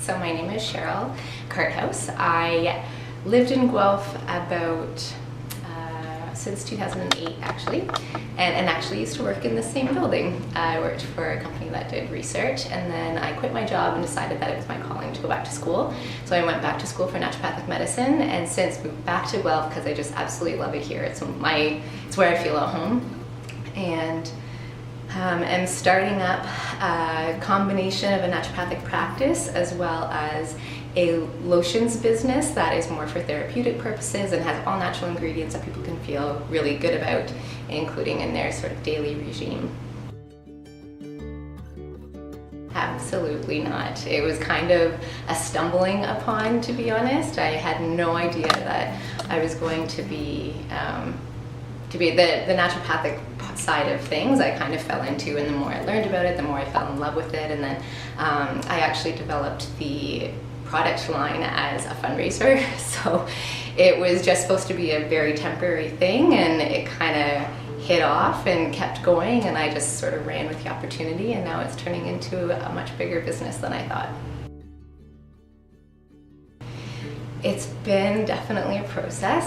So my name is Cheryl Karthaus. I lived in Guelph about since 2008 actually, and actually used to work in the same building. I worked for a company that did research, and then I quit my job and decided that it was my calling to go back to school. So I went back to school for naturopathic medicine, and since moved back to Guelph because I just absolutely love it here. It's where I feel at home, and I'm starting up a combination of a naturopathic practice as well as a lotions business that is more for therapeutic purposes and has all natural ingredients that people can feel really good about, including in their sort of daily regime. Absolutely not. It was kind of a stumbling upon, to be honest. I had no idea that I was going to be the naturopathic side of things. I kind of fell into, and the more I learned about it, the more I fell in love with it. And then I actually developed the product line as a fundraiser. So it was just supposed to be a very temporary thing, and it kind of hit off and kept going, and I just sort of ran with the opportunity, and now it's turning into a much bigger business than I thought. It's been definitely a process.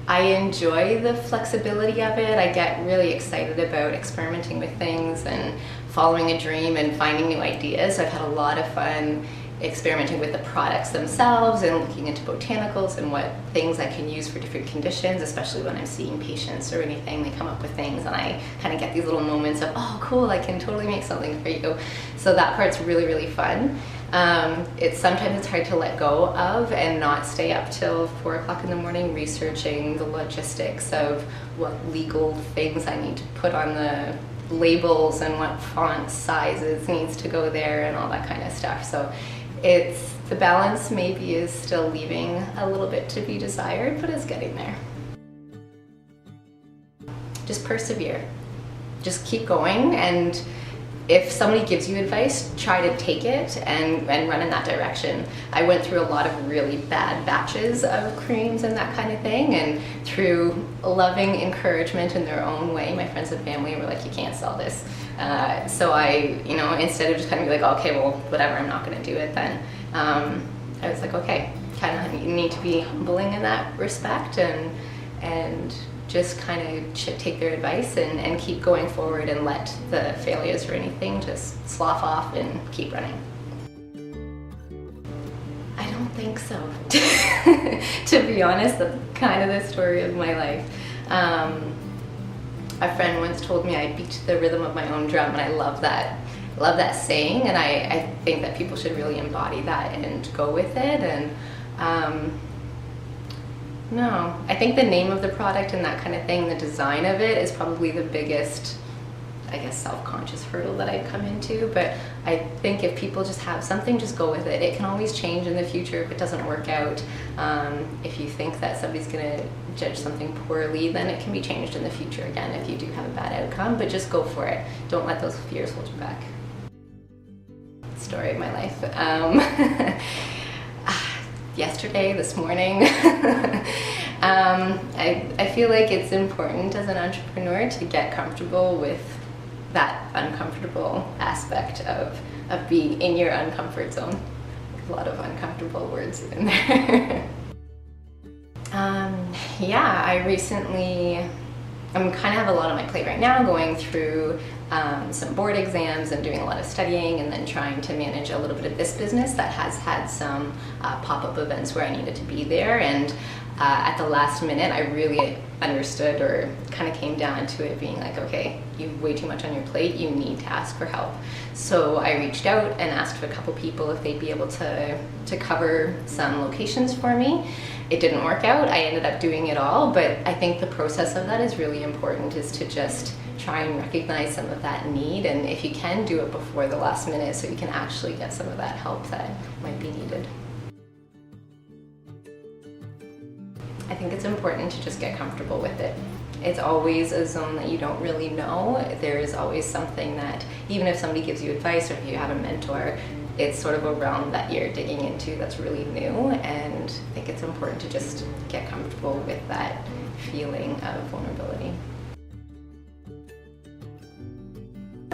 I enjoy the flexibility of it. I get really excited about experimenting with things and following a dream and finding new ideas. I've had a lot of fun experimenting with the products themselves and looking into botanicals and what things I can use for different conditions, especially when I'm seeing patients or anything. They come up with things and I kind of get these little moments of, oh cool, I can totally make something for you. So that part's really, really fun. Sometimes it's hard to let go of and not stay up till 4 o'clock in the morning researching the logistics of what legal things I need to put on the labels and what font sizes needs to go there and all that kind of stuff. So the balance maybe is still leaving a little bit to be desired, but it's getting there. Just persevere. Just keep going, and if somebody gives you advice, try to take it and run in that direction. I went through a lot of really bad batches of creams and that kind of thing, and through loving encouragement in their own way, my friends and family were like, you can't sell this. So I, instead of just kind of be like, okay, well, whatever, I'm not gonna do it then. I was like, okay, kind of you need to be humbling in that respect and just kind of take their advice and keep going forward and let the failures or anything just slough off and keep running. I don't think so. To be honest, that's kind of the story of my life. A friend once told me I beat to the rhythm of my own drum, and I love that saying, and I think that people should really embody that and go with it. And no, I think the name of the product and that kind of thing, the design of it is probably the biggest, I guess, self-conscious hurdle that I've come into. But I think if people just have something, just go with it. It can always change in the future if it doesn't work out. If you think that somebody's going to judge something poorly, then it can be changed in the future again if you do have a bad outcome. But just go for it. Don't let those fears hold you back. Story of my life. Yesterday, this morning, I feel like it's important as an entrepreneur to get comfortable with that uncomfortable aspect of being in your uncomfort zone. There's a lot of uncomfortable words in there. I'm kind of have a lot on my plate right now, going through some board exams and doing a lot of studying, and then trying to manage a little bit of this business that has had some pop-up events where I needed to be there. And at the last minute, I really understood, or kind of came down to it being like, okay, you have way too much on your plate, you need to ask for help. So I reached out and asked a couple people if they'd be able to cover some locations for me. It didn't work out. I ended up doing it all, but I think the process of that is really important, is to just try and recognize some of that need, and if you can, do it before the last minute so you can actually get some of that help that might be needed. I think it's important to just get comfortable with it. It's always a zone that you don't really know. There is always something that, even if somebody gives you advice or if you have a mentor, it's sort of a realm that you're digging into that's really new, and I think it's important to just get comfortable with that feeling of vulnerability.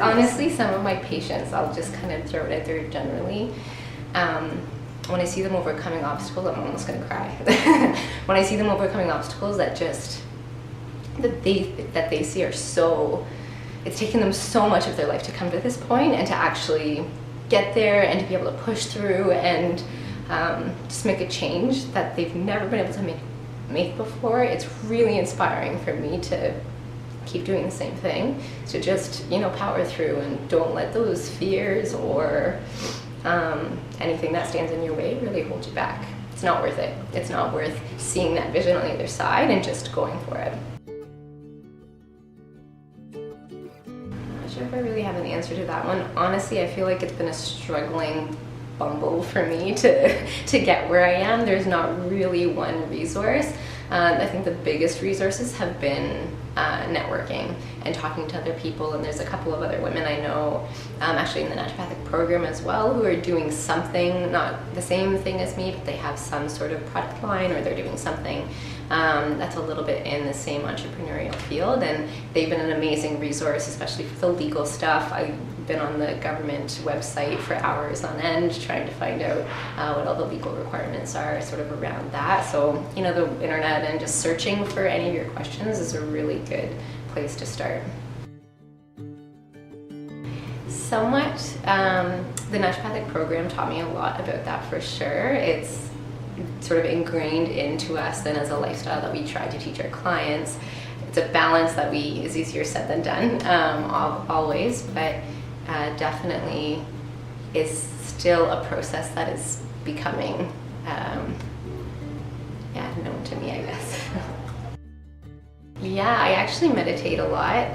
Honestly, some of my patients, I'll just kind of throw it out there generally. When I see them overcoming obstacles, I'm almost gonna cry. When I see them overcoming obstacles that they see are so, it's taken them so much of their life to come to this point, and to actually get there and to be able to push through and just make a change that they've never been able to make before. It's really inspiring for me to keep doing the same thing. So just, power through and don't let those fears or anything that stands in your way really hold you back. It's not worth it. It's not worth seeing that vision on the other side and just going for it. I'm not sure if I really have an answer to that one. Honestly, I feel like it's been a struggling bumble for me to get where I am. There's not really one resource. I think the biggest resources have been networking and talking to other people, and there's a couple of other women I know actually in the naturopathic program as well who are doing something, not the same thing as me, but they have some sort of product line, or they're doing something that's a little bit in the same entrepreneurial field, and they've been an amazing resource, especially for the legal stuff. I've been on the government website for hours on end trying to find out what all the legal requirements are sort of around that. So, the internet and just searching for any of your questions is a really good place to start. Somewhat, the naturopathic program taught me a lot about that for sure. It's sort of ingrained into us then as a lifestyle that we try to teach our clients. It's a balance that is easier said than done, always, but definitely is still a process that is becoming known to me, I guess. Yeah, I actually meditate a lot.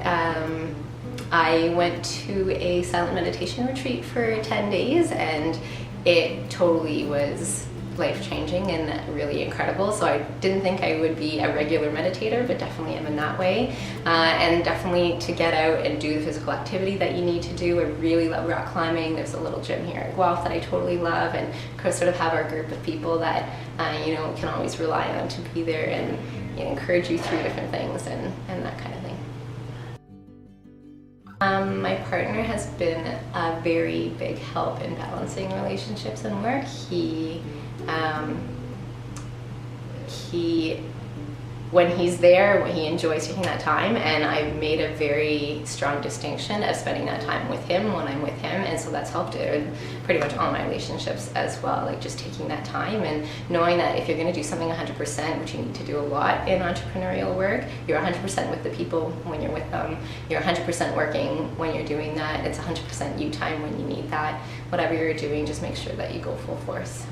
I went to a silent meditation retreat for 10 days, and it totally was life-changing and really incredible. So I didn't think I would be a regular meditator, but definitely am in that way. And definitely to get out and do the physical activity that you need to do. I really love rock climbing. There's a little gym here at Guelph that I totally love, and sort of have our group of people that can always rely on to be there and encourage you through different things and that kind of thing. My partner has been a very big help in balancing relationships and work. When he's there, he enjoys taking that time, and I've made a very strong distinction of spending that time with him when I'm with him, and so that's helped in pretty much all my relationships as well, like just taking that time and knowing that if you're going to do something 100%, which you need to do a lot in entrepreneurial work, you're 100% with the people when you're with them, you're 100% working when you're doing that, it's 100% you time when you need that. Whatever you're doing, just make sure that you go full force.